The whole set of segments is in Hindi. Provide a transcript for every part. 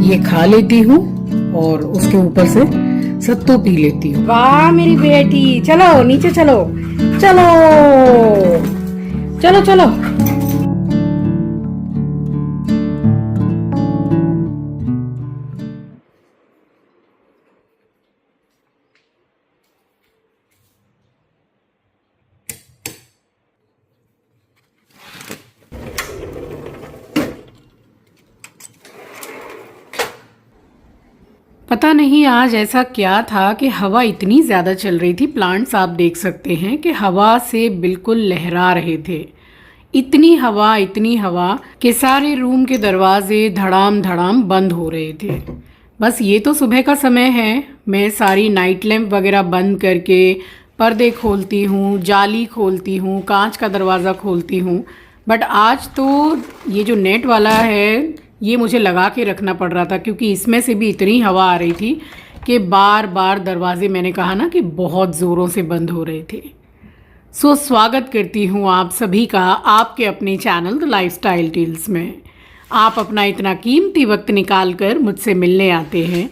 ये खा लेती हूँ और उसके ऊपर से सत्तू पी लेती हूँ। वाह मेरी बेटी, चलो नीचे चलो, चलो चलो चलो। पता नहीं आज ऐसा क्या था कि हवा इतनी ज़्यादा चल रही थी। प्लांट्स आप देख सकते हैं कि हवा से बिल्कुल लहरा रहे थे। इतनी हवा कि सारे रूम के दरवाजे धड़ाम धड़ाम बंद हो रहे थे। बस ये तो सुबह का समय है, मैं सारी नाइट लैंप वगैरह बंद करके पर्दे खोलती हूँ, जाली खोलती हूँ, कांच का दरवाज़ा खोलती हूँ। बट आज तो ये जो नेट वाला है ये मुझे लगा के रखना पड़ रहा था, क्योंकि इसमें से भी इतनी हवा आ रही थी कि बार बार दरवाजे, मैंने कहा ना कि बहुत ज़ोरों से बंद हो रहे थे। स्वागत करती हूँ आप सभी का आपके अपने चैनल द लाइफस्टाइल टिल्स में। आप अपना इतना कीमती वक्त निकाल कर मुझसे मिलने आते हैं,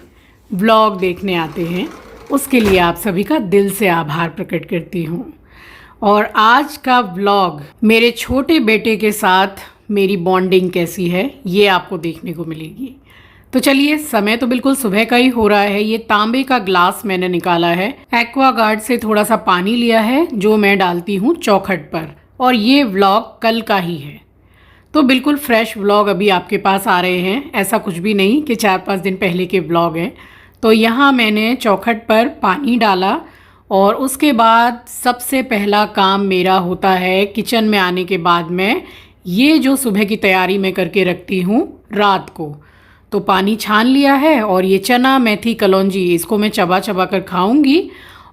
व्लॉग देखने आते हैं, उसके लिए आप सभी का दिल से आभार प्रकट करती हूँ। और आज का व्लॉग मेरे छोटे बेटे के साथ मेरी बॉन्डिंग कैसी है ये आपको देखने को मिलेगी। तो चलिए, समय तो बिल्कुल सुबह का ही हो रहा है। ये तांबे का ग्लास मैंने निकाला है, एक्वागार्ड से थोड़ा सा पानी लिया है जो मैं डालती हूँ चौखट पर, और ये व्लॉग कल का ही है। तो बिल्कुल फ्रेश व्लॉग अभी आपके पास आ रहे हैं, ऐसा कुछ भी नहीं कि 4-5 दिन पहले के व्लॉग हैं। तो यहाँ मैंने चौखट पर पानी डाला और उसके बाद सबसे पहला काम मेरा होता है किचन में आने के बाद में ये जो सुबह की तैयारी मैं करके रखती हूँ रात को। तो पानी छान लिया है और ये चना मेथी कलौंजी इसको मैं चबा चबा कर खाऊंगी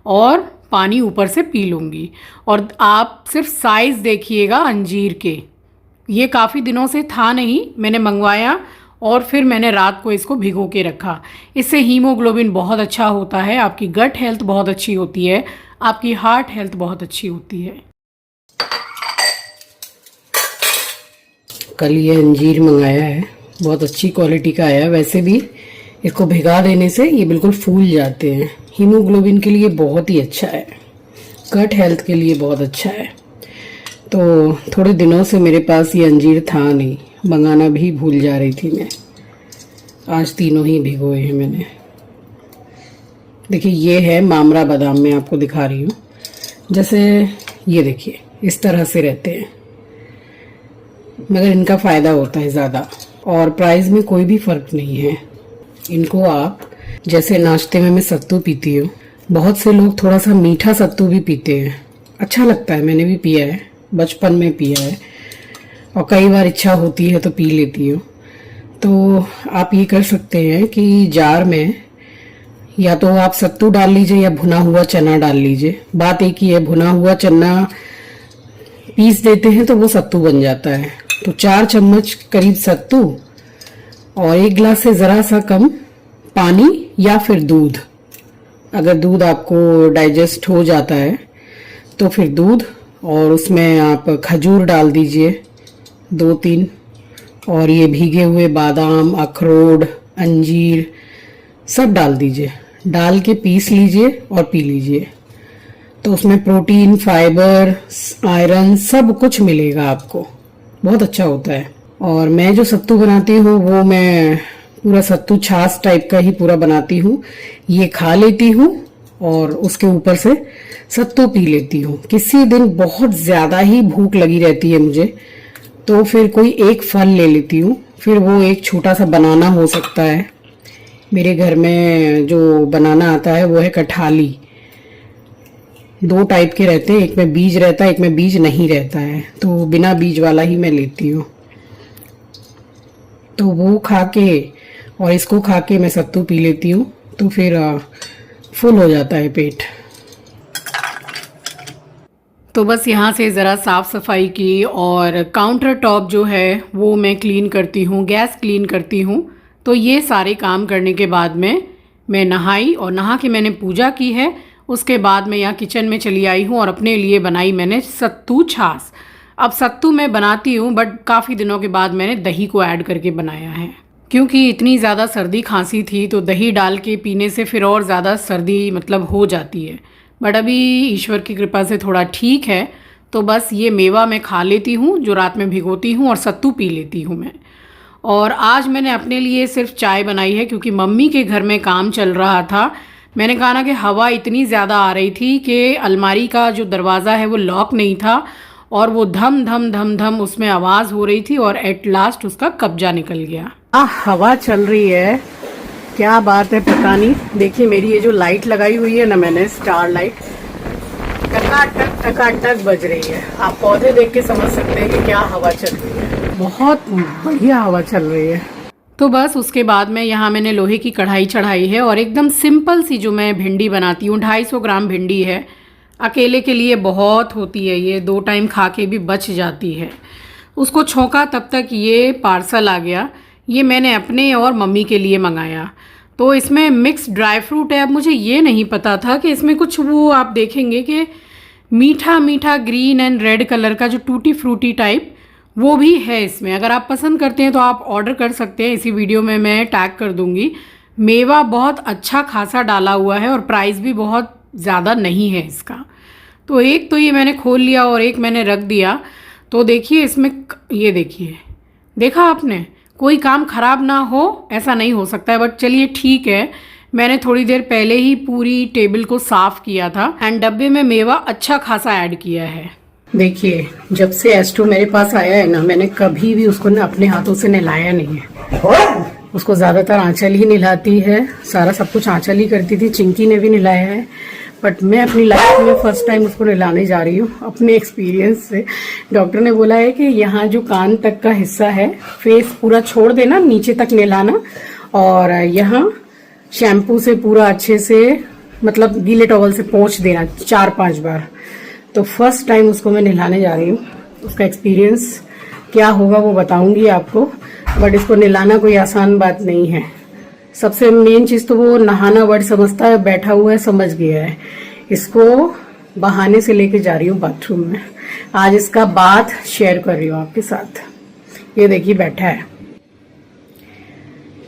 और पानी ऊपर से पी लूँगी। और आप सिर्फ साइज़ देखिएगा अंजीर के, ये काफ़ी दिनों से था नहीं, मैंने मंगवाया और फिर मैंने रात को इसको भिगो के रखा। इससे हीमोग्लोबिन बहुत अच्छा होता है, आपकी गट हेल्थ बहुत अच्छी होती है, आपकी हार्ट हेल्थ बहुत अच्छी होती है। कल ये अंजीर मंगाया है, बहुत अच्छी क्वालिटी का आया। वैसे भी इसको भिगा देने से ये बिल्कुल फूल जाते हैं। हीमोग्लोबिन के लिए बहुत ही अच्छा है, गट हेल्थ के लिए बहुत अच्छा है। तो थोड़े दिनों से मेरे पास ये अंजीर था नहीं, मंगाना भी भूल जा रही थी मैं। आज तीनों ही भिगोए हैं मैंने। देखिए ये है मामरा बादाम, मैं आपको दिखा रही हूँ। जैसे ये देखिए इस तरह से रहते हैं, मगर इनका फ़ायदा होता है ज़्यादा और प्राइस में कोई भी फ़र्क नहीं है। इनको आप जैसे नाश्ते में मैं सत्तू पीती हूँ, बहुत से लोग थोड़ा सा मीठा सत्तू भी पीते हैं, अच्छा लगता है, मैंने भी पिया है, बचपन में पिया है और कई बार इच्छा होती है तो पी लेती हूँ। तो आप ये कर सकते हैं कि जार में या तो आप सत्तू डाल लीजिए या भुना हुआ चना डाल लीजिए। बात एक ही है, भुना हुआ चना पीस देते हैं तो वो सत्तू बन जाता है। तो 4 चम्मच करीब सत्तू और 1 गिलास से ज़रा सा कम पानी या फिर दूध। अगर दूध आपको डाइजेस्ट हो जाता है तो फिर दूध, और उसमें आप खजूर डाल दीजिए 2-3, और ये भीगे हुए बादाम, अखरोट, अंजीर सब डाल दीजिए। डाल के पीस लीजिए और पी लीजिए। तो उसमें प्रोटीन, फाइबर, आयरन सब कुछ मिलेगा आपको, बहुत अच्छा होता है। और मैं जो सत्तू बनाती हूँ वो मैं पूरा सत्तू छाछ टाइप का ही पूरा बनाती हूँ। ये खा लेती हूँ और उसके ऊपर से सत्तू पी लेती हूँ। किसी दिन बहुत ज़्यादा ही भूख लगी रहती है मुझे तो फिर कोई एक फल ले लेती हूँ, फिर वो एक छोटा सा बनाना हो सकता है। मेरे घर में जो बनाना आता है वो है कटहाली। 2 टाइप के रहते हैं, एक में बीज रहता है, एक में बीज नहीं रहता है, तो बिना बीज वाला ही मैं लेती हूँ। तो वो खा के और इसको खा के मैं सत्तू पी लेती हूँ, तो फिर फुल हो जाता है पेट। तो बस यहाँ से ज़रा साफ़ सफाई की और काउंटर टॉप जो है वो मैं क्लीन करती हूँ, गैस क्लीन करती हूँ। तो ये सारे काम करने के बाद में मैं नहाई और नहा के मैंने पूजा की है। उसके बाद मैं यहाँ किचन में चली आई हूँ और अपने लिए बनाई मैंने सत्तू छाछ। अब सत्तू मैं बनाती हूँ बट काफ़ी दिनों के बाद मैंने दही को ऐड करके बनाया है। क्योंकि इतनी ज़्यादा सर्दी खांसी थी तो दही डाल के पीने से फिर और ज़्यादा सर्दी मतलब हो जाती है। बट अभी ईश्वर की कृपा से थोड़ा ठीक है, तो बस ये मेवा मैं खा लेती हूँ जो रात में भिगोती हूँ, और सत्तू पी लेती हूँ मैं। और आज मैंने अपने लिए सिर्फ चाय बनाई है क्योंकि मम्मी के घर में काम चल रहा था। मैंने कहा ना कि हवा इतनी ज़्यादा आ रही थी कि अलमारी का जो दरवाज़ा है वो लॉक नहीं था, और वो धम धम धम धम उसमें आवाज़ हो रही थी, और एट लास्ट उसका कब्जा निकल गया। हवा चल रही है, क्या बात है पता नहीं। देखिए मेरी ये जो लाइट लगाई हुई है ना मैंने, स्टार लाइट, टकाटक टकाटक बज रही है। आप पौधे देख के समझ सकते हैं कि क्या हवा चल रही है, बहुत बढ़िया हवा चल रही है। तो बस उसके बाद में यहाँ मैंने लोहे की कढ़ाई चढ़ाई है, और एकदम सिंपल सी जो मैं भिंडी बनाती हूँ, 250 ग्राम भिंडी है। अकेले के लिए बहुत होती है ये, 2 टाइम खा के भी बच जाती है। उसको छोंका, तब तक ये पार्सल आ गया। ये मैंने अपने और मम्मी के लिए मंगाया। तो इसमें मिक्स ड्राई फ्रूट है। अब मुझे ये नहीं पता था कि इसमें कुछ, वो आप देखेंगे कि मीठा मीठा ग्रीन एंड रेड कलर का जो टूटी फ्रूटी टाइप वो भी है इसमें। अगर आप पसंद करते हैं तो आप ऑर्डर कर सकते हैं, इसी वीडियो में मैं टैग कर दूंगी। मेवा बहुत अच्छा खासा डाला हुआ है और प्राइस भी बहुत ज़्यादा नहीं है इसका। तो एक तो ये मैंने खोल लिया और एक मैंने रख दिया। तो देखिए इसमें, ये देखिए, देखा आपने, कोई काम खराब ना हो ऐसा नहीं हो सकता है। बट चलिए ठीक है, मैंने थोड़ी देर पहले ही पूरी टेबल को साफ़ किया था, एंड डब्बे में मेवा अच्छा खासा ऐड किया है। देखिए जब से एस्ट्रो मेरे पास आया है ना, मैंने कभी भी उसको ना अपने हाथों से नहलाया नहीं है। उसको ज़्यादातर आंचल ही नहलाती है, सारा सब कुछ आंचल ही करती थी। चिंकी ने भी नहलाया है, बट मैं अपनी लाइफ में फर्स्ट टाइम उसको नहलाने जा रही हूँ अपने एक्सपीरियंस से। डॉक्टर ने बोला है कि यहाँ जो कान तक का हिस्सा है, फेस पूरा छोड़ देना, नीचे तक नहलाना, और यहाँ शैम्पू से पूरा अच्छे से, मतलब गीले टॉवल से पोंछ देना 4-5 बार। तो फर्स्ट टाइम उसको मैं नहलाने जा रही हूँ। उसका एक्सपीरियंस क्या होगा वो बताऊंगी आपको, बट इसको नहलाना कोई आसान बात नहीं है। सबसे मेन चीज़ तो वो नहाना वर्ड समझता है, बैठा हुआ है, समझ गया है। इसको बहाने से लेके जा रही हूँ बाथरूम में। आज इसका बाथ शेयर कर रही हूँ आपके साथ। ये देखिए बैठा है।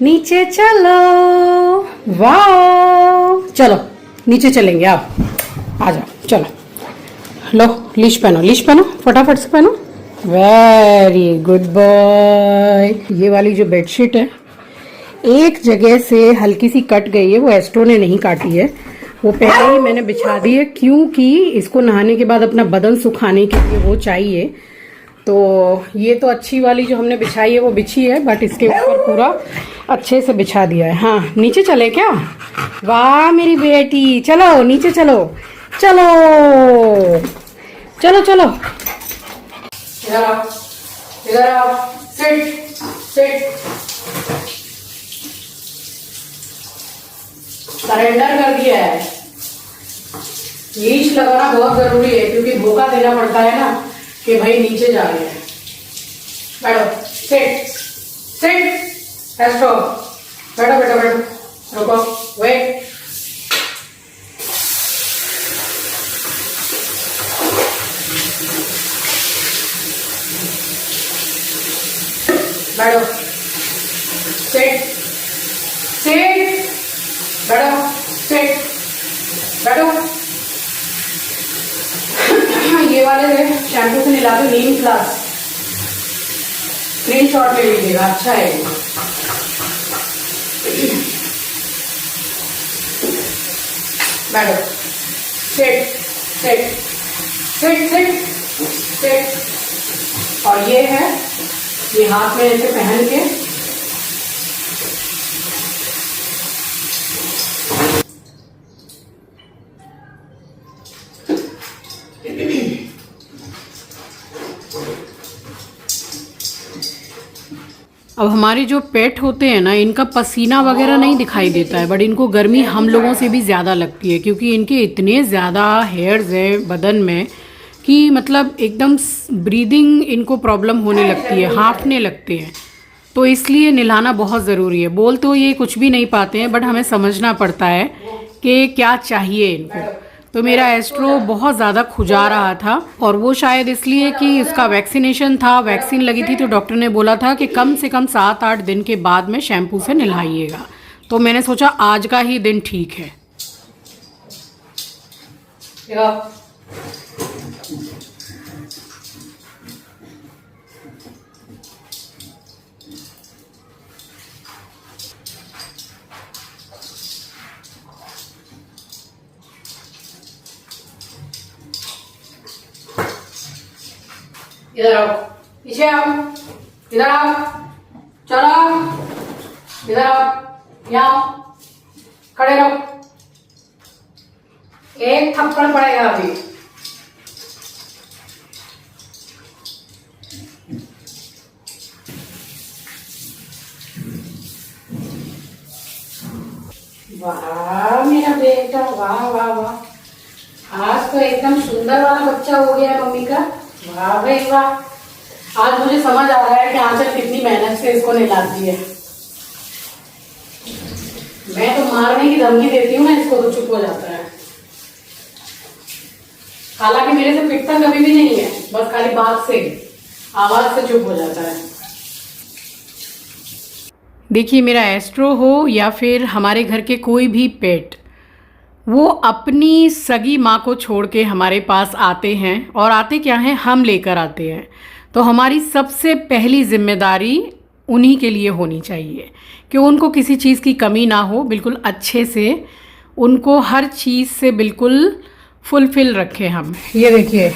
नीचे चलो, वाह, चलो नीचे चलेंगे, आप आ जाओ, चलो। लो लीश पहनो, लीश पहनो, फटाफट से पहनो। Very good boy. ये वाली जो बेडशीट है, एक जगह से हल्की सी कट गई है, वो एस्ट्रो ने नहीं काटी है, वो पहले ही मैंने बिछा दी है, क्योंकि इसको नहाने के बाद अपना बदन सुखाने के लिए वो चाहिए। तो ये तो अच्छी वाली जो हमने बिछाई है वो बिछी है, बट इसके ऊपर पूरा अच्छे से बिछा दिया है। हाँ नीचे चले क्या? वाह मेरी बेटी, चलो नीचे चलो, चलो चलो चलो, इधर आओ, इधर आओ, सिट सिट। सरेंडर कर दिया है। लीश लगाना बहुत जरूरी है, क्योंकि धोखा देना पड़ता है ना कि भाई नीचे जा रहे हैं। बैठो, सिट सिट, एस्ट्रो बैठो बैठो बैठो, रुको, वेट। बैठो, सिट सिट, बैठो, सिट, बैठो। ये वाले शैम्पू से नहला दो, नीम प्लस, स्क्रीनशॉट ले लीजिएगा, अच्छा है। बैठो, sit sit sit sit sit. और ये है, ये हाथ में ऐसे पहन के अब हमारे जो पेट होते हैं ना, इनका पसीना वगैरह नहीं दिखाई देता है, बट इनको गर्मी हम लोगों से भी ज़्यादा लगती है, क्योंकि इनके इतने ज़्यादा हेयर्स हैं बदन में कि मतलब एकदम ब्रीदिंग इनको प्रॉब्लम होने लगती है, हाँफने लगते हैं। तो इसलिए नहलाना बहुत ज़रूरी है। बोल तो ये कुछ भी नहीं पाते हैं, बट हमें समझना पड़ता है कि क्या चाहिए इनको। तो मेरा एस्ट्रो बहुत ज़्यादा खुजा रहा था, और वो शायद इसलिए कि उसका वैक्सीनेशन था, वैक्सीन लगी थी, तो डॉक्टर ने बोला था कि कम से कम 7-8 दिन के बाद में शैम्पू से नहलाइएगा। तो मैंने सोचा आज का ही दिन ठीक है। इधर आओ, पीछे आओ, इधर आओ, चलो इधर आओ, यहाँ आओ, खड़े रहो। एक थप्पड़ पड़ेगा अभी। वाह मेरा बेटा, वाह वाह वाह, आज तो एकदम सुंदर वाला बच्चा हो गया है मम्मी का। वाह भाई वाह, आज मुझे समझ आ रहा है कि आंचल कितनी मेहनत से इसको नहलाती है। मैं तो मारने की धमकी देती हूँ ना इसको, तो चुप हो जाता है। हालांकि मेरे से पिटता कभी भी नहीं है, बस खाली बात से, आवाज से चुप हो जाता है। देखिए, मेरा एस्ट्रो हो या फिर हमारे घर के कोई भी पेट, वो अपनी सगी माँ को छोड़ के हमारे पास आते हैं, और आते क्या हैं, हम लेकर आते हैं। तो हमारी सबसे पहली जिम्मेदारी उन्हीं के लिए होनी चाहिए कि उनको किसी चीज़ की कमी ना हो, बिल्कुल अच्छे से उनको हर चीज़ से बिल्कुल फुलफिल रखें हम। ये देखिए,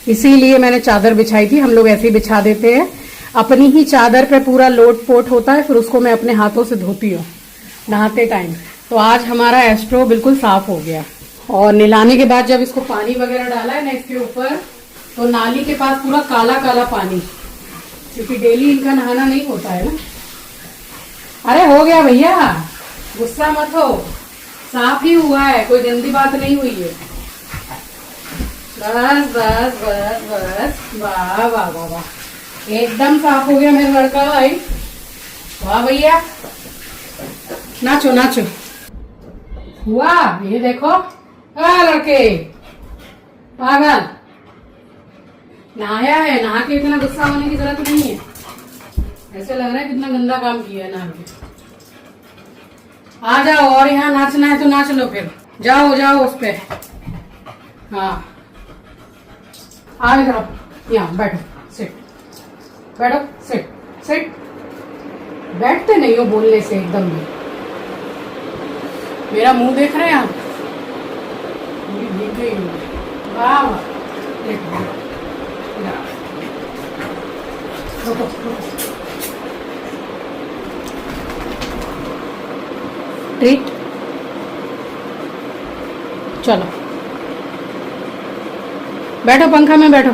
इसीलिए मैंने चादर बिछाई थी। हम लोग ऐसे ही बिछा देते हैं, अपनी ही चादर पे पूरा लोट पोट होता है, फिर उसको मैं अपने हाथों से धोती हूँ नहाते टाइम। तो आज हमारा एस्ट्रो बिल्कुल साफ हो गया। और नहलाने के बाद जब इसको पानी वगैरह डाला है ना इसके ऊपर, तो नाली के पास पूरा काला काला पानी, क्योंकि डेली इनका नहाना नहीं होता है ना। अरे हो गया भैया, गुस्सा मत हो, साफ ही हुआ है, कोई गंदी बात नहीं हुई है। बस बस बस बस, वाह वाह वाह वाह, एकदम साफ हो गया मेरा लड़का भाई। वाह भैया, नाचो नाचो। हुआ, ये देखो लड़के पागल, नहाया है, नहा के इतना गुस्सा होने की जरूरत नहीं है। ऐसे लग रहा है कितना गंदा काम किया है नहा के। आ जाओ, और यहाँ नाचना है तो नाच लो, फिर जाओ जाओ उस पे। हाँ, आ इधर, यहाँ बैठो, सिट, बैठो, सिट सिट। बैठते नहीं हो बोलने से एकदम भी। मेरा मुंह देख रहे हैं आप? वाह वाह, ट्रीट, चलो बैठो, पंखा में बैठो।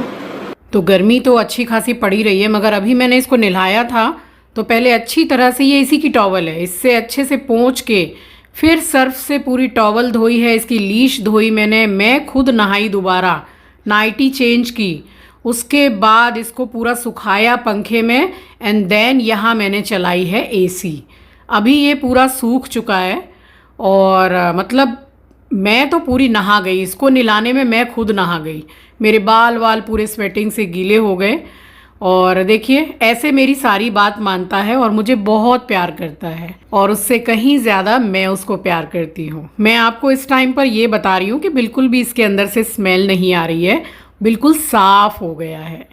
तो गर्मी तो अच्छी खासी पड़ी रही है, मगर अभी मैंने इसको नहलाया था तो पहले अच्छी तरह से, ये इसी की टॉवल है, इससे अच्छे से पोंछ के फिर सर्फ से पूरी टॉवल धोई है, इसकी लीश धोई मैंने, मैं खुद नहाई, दोबारा नाइटी चेंज की, उसके बाद इसको पूरा सुखाया पंखे में, एंड देन यहाँ मैंने चलाई है एसी। अभी ये पूरा सूख चुका है, और मतलब मैं तो पूरी नहा गई, इसको नहलाने में मैं खुद नहा गई। मेरे बाल वाल पूरे स्वेटिंग से गीले हो गए। और देखिए, ऐसे मेरी सारी बात मानता है और मुझे बहुत प्यार करता है, और उससे कहीं ज़्यादा मैं उसको प्यार करती हूँ। मैं आपको इस टाइम पर ये बता रही हूँ कि बिल्कुल भी इसके अंदर से स्मेल नहीं आ रही है, बिल्कुल साफ़ हो गया है।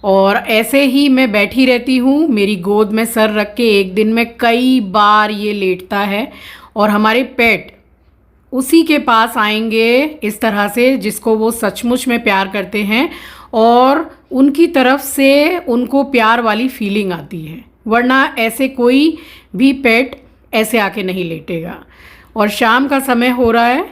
और ऐसे ही मैं बैठी रहती हूँ, मेरी गोद में सर रख के, एक दिन में कई बार ये लेटता है, और हमारे पेट उसी के पास आएंगे इस तरह से, जिसको वो सचमुच में प्यार करते हैं, और उनकी तरफ से उनको प्यार वाली फीलिंग आती है, वरना ऐसे कोई भी पेट ऐसे आके नहीं लेटेगा। और शाम का समय हो रहा है,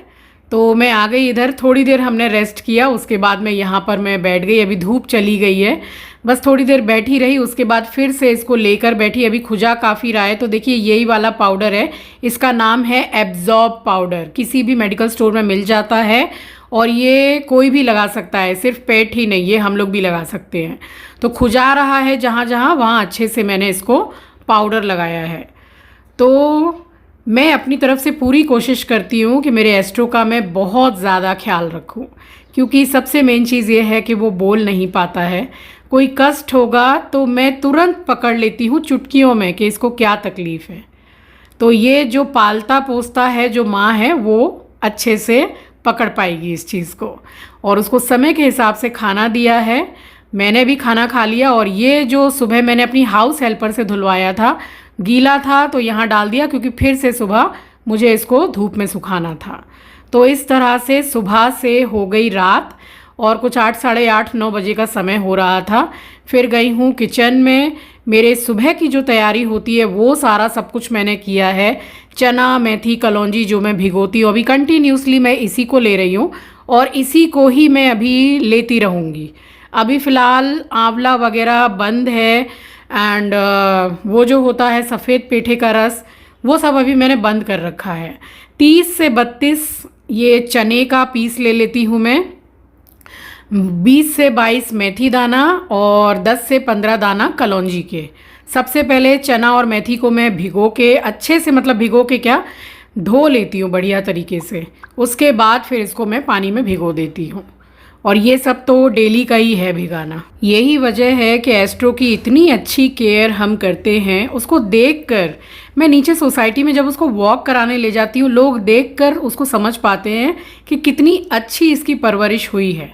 तो मैं आ गई इधर, थोड़ी देर हमने रेस्ट किया, उसके बाद मैं यहाँ पर मैं बैठ गई। अभी धूप चली गई है, बस थोड़ी देर बैठी रही, उसके बाद फिर से इसको लेकर बैठी। अभी खुजा काफ़ी रहा है, तो देखिए यही वाला पाउडर है, इसका नाम है एब्जॉर्ब पाउडर, किसी भी मेडिकल स्टोर में मिल जाता है, और ये कोई भी लगा सकता है, सिर्फ पेट ही नहीं, ये हम लोग भी लगा सकते हैं। तो खुजा रहा है जहाँ जहाँ, वहाँ अच्छे से मैंने इसको पाउडर लगाया है। तो मैं अपनी तरफ से पूरी कोशिश करती हूँ कि मेरे एस्ट्रो का मैं बहुत ज़्यादा ख्याल रखूँ, क्योंकि सबसे मेन चीज़ ये है कि वो बोल नहीं पाता है। कोई कष्ट होगा तो मैं तुरंत पकड़ लेती हूँ चुटकियों में कि इसको क्या तकलीफ़ है। तो ये जो पालता पोसता है, जो माँ है, वो अच्छे से पकड़ पाएगी इस चीज़ को। और उसको समय के हिसाब से खाना दिया है, मैंने भी खाना खा लिया। और ये जो सुबह मैंने अपनी हाउस हेल्पर से धुलवाया था, गीला था तो यहाँ डाल दिया, क्योंकि फिर से सुबह मुझे इसको धूप में सुखाना था। तो इस तरह से सुबह से हो गई रात और कुछ 8, साढ़े 8, 9 बजे का समय हो रहा था। फिर गई हूँ किचन में, मेरे सुबह की जो तैयारी होती है वो सारा सब कुछ मैंने किया है। चना, मेथी, कलौंजी जो मैं भिगोती हूँ, अभी कंटिन्यूसली मैं इसी को ले रही हूँ और इसी को ही मैं अभी लेती रहूँगी। अभी फ़िलहाल आंवला वगैरह बंद है एंड वो जो होता है सफ़ेद पेठे का रस, वो सब अभी मैंने बंद कर रखा है। 30 से 32 ये चने का पीस ले लेती हूँ मैं, 20 से 22 मेथी दाना और 10 से 15 दाना कलौंजी के। सबसे पहले चना और मेथी को मैं भिगो के अच्छे से, मतलब भिगो के क्या, धो लेती हूँ बढ़िया तरीके से। उसके बाद फिर इसको मैं पानी में भिगो देती हूँ। और ये सब तो डेली का ही है भिगाना। यही वजह है कि एस्ट्रो की इतनी अच्छी केयर हम करते हैं। उसको देखकर मैं नीचे सोसाइटी में जब उसको वॉक कराने ले जाती हूँ, लोग देखकर उसको समझ पाते हैं कि कितनी अच्छी इसकी परवरिश हुई है।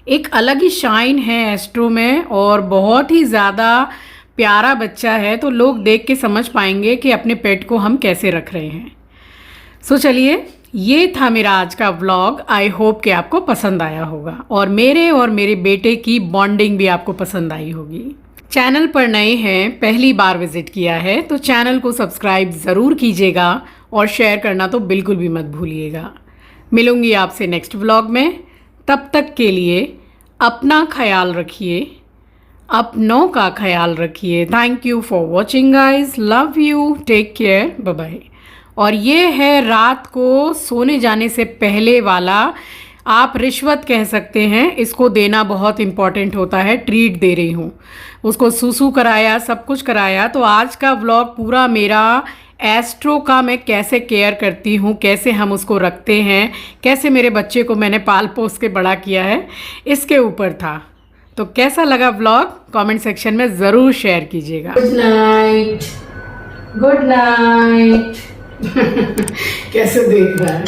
एक अलग ही शाइन है एस्ट्रो में और बहुत ही ज़्यादा प्यारा बच्चा है। तो लोग देख के समझ पाएंगे कि अपने पेट को हम कैसे रख रहे हैं। सो चलिए, ये था मेरा आज का व्लॉग। आई होप कि आपको पसंद आया होगा और मेरे बेटे की बॉन्डिंग भी आपको पसंद आई होगी। चैनल पर नए हैं, पहली बार विजिट किया है तो चैनल को सब्सक्राइब ज़रूर कीजिएगा और शेयर करना तो बिल्कुल भी मत भूलिएगा। मिलूंगी आपसे नेक्स्ट व्लॉग में। तब तक के लिए अपना ख्याल रखिए, अपनों का ख्याल रखिए। Thank you for watching guys, love you, take care, bye bye. और ये है रात को सोने जाने से पहले वाला, आप रिश्वत कह सकते हैं, इसको देना बहुत इम्पॉर्टेंट होता है। ट्रीट दे रही हूँ, उसको सूसू कराया, सब कुछ कराया। तो आज का व्लॉग पूरा मेरा एस्ट्रो का, मैं कैसे केयर करती हूँ, कैसे हम उसको रखते हैं, कैसे मेरे बच्चे को मैंने पाल पोस के बड़ा किया है, इसके ऊपर था। तो कैसा लगा व्लॉग कमेंट सेक्शन में ज़रूर शेयर कीजिएगा। Good night, good night. कैसे देख रहा है।